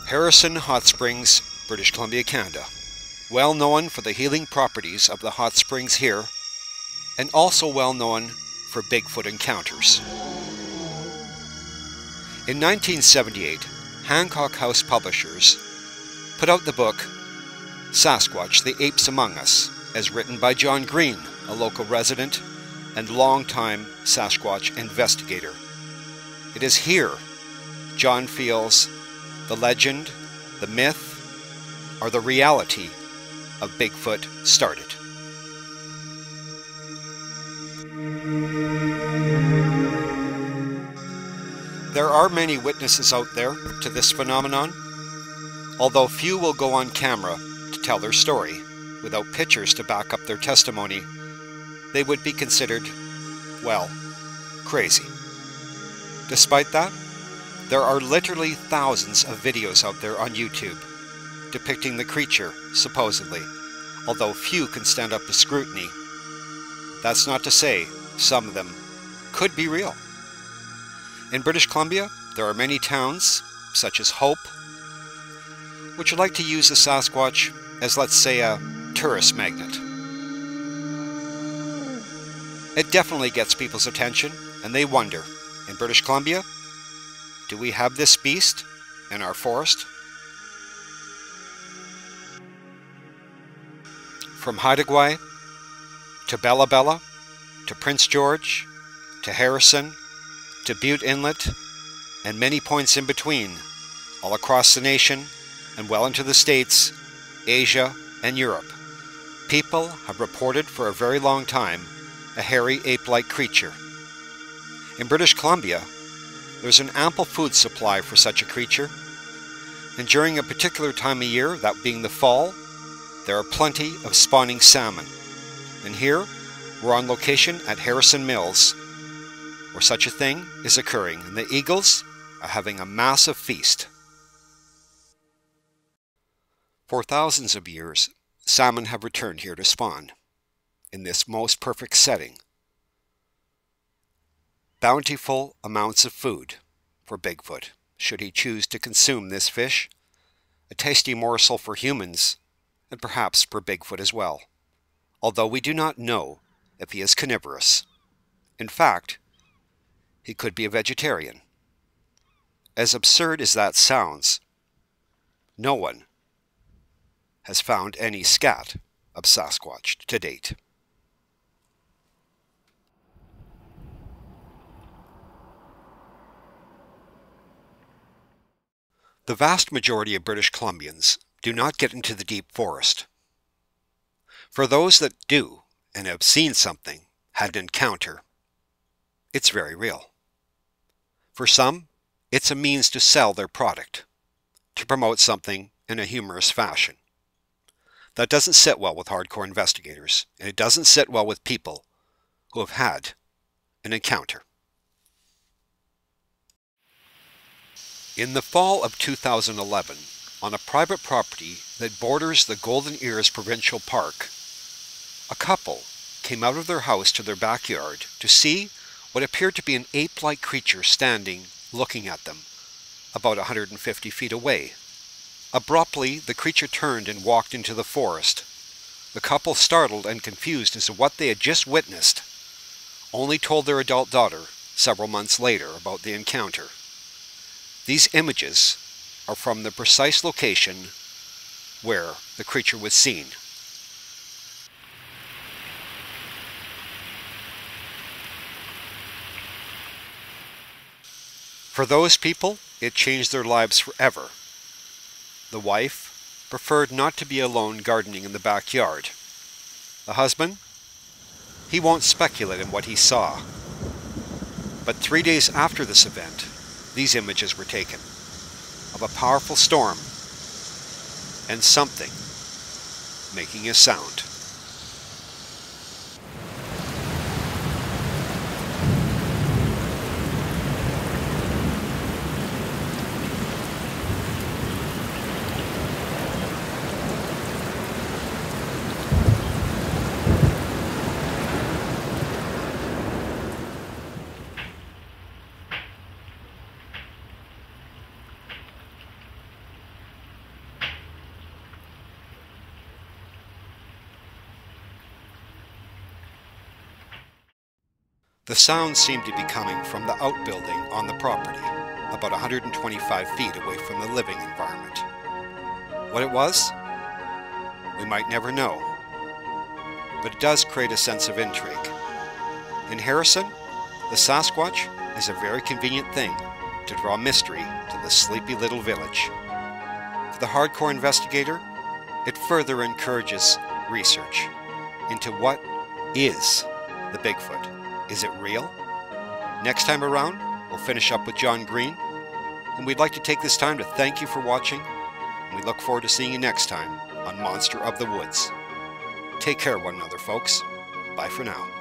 Harrison Hot Springs, British Columbia, Canada. Well known for the healing properties of the hot springs here, and also well known for Bigfoot encounters. In 1978, Hancock House Publishers put out the book Sasquatch, the Apes Among Us, as written by John Green, a local resident and longtime Sasquatch investigator. It is here John feels the legend, the myth, or the reality of Bigfoot started. There are many witnesses out there to this phenomenon, although few will go on camera to tell their story. Without pictures to back up their testimony, they would be considered, well, crazy. Despite that, there are literally thousands of videos out there on YouTube depicting the creature, supposedly, although few can stand up to scrutiny. That's not to say some of them could be real. In British Columbia, there are many towns, such as Hope, which would like to use the Sasquatch as, let's say, a tourist magnet. It definitely gets people's attention, and they wonder, in British Columbia, do we have this beast in our forest? From Haida Gwaii, to Bella Bella, to Prince George, to Harrison, to Butte Inlet, and many points in between, all across the nation and well into the States, Asia, and Europe, people have reported for a very long time a hairy ape-like creature. In British Columbia, there's an ample food supply for such a creature, and during a particular time of year, that being the fall, there are plenty of spawning salmon. And here, we're on location at Harrison Mills, where such a thing is occurring, and the eagles are having a massive feast. For thousands of years, salmon have returned here to spawn, in this most perfect setting. Bountiful amounts of food for Bigfoot, should he choose to consume this fish, a tasty morsel for humans, and perhaps for Bigfoot as well, although we do not know if he is carnivorous. In fact, he could be a vegetarian. As absurd as that sounds, no one has found any scat of Sasquatch to date. The vast majority of British Columbians do not get into the deep forest. For those that do and have seen something, had an encounter, it's very real. For some, it's a means to sell their product, to promote something in a humorous fashion. That doesn't sit well with hardcore investigators, and it doesn't sit well with people who have had an encounter. In the fall of 2011, on a private property that borders the Golden Ears Provincial Park, a couple came out of their house to their backyard to see what appeared to be an ape-like creature standing, looking at them, about 150 feet away. Abruptly, the creature turned and walked into the forest. The couple, startled and confused as to what they had just witnessed, only told their adult daughter several months later about the encounter. These images are from the precise location where the creature was seen. For those people, it changed their lives forever. The wife preferred not to be alone gardening in the backyard. The husband, he won't speculate on what he saw. But 3 days after this event, these images were taken of a powerful storm and something making a sound. The sounds seemed to be coming from the outbuilding on the property, about 125 feet away from the living environment. What it was? We might never know, but it does create a sense of intrigue. In Harrison, the Sasquatch is a very convenient thing to draw mystery to the sleepy little village. For the hardcore investigator, it further encourages research into what is the Bigfoot. Is it real? Next time around, we'll finish up with John Green, and we'd like to take this time to thank you for watching, and we look forward to seeing you next time on Monster of the Woods. Take care of one another, folks. Bye for now.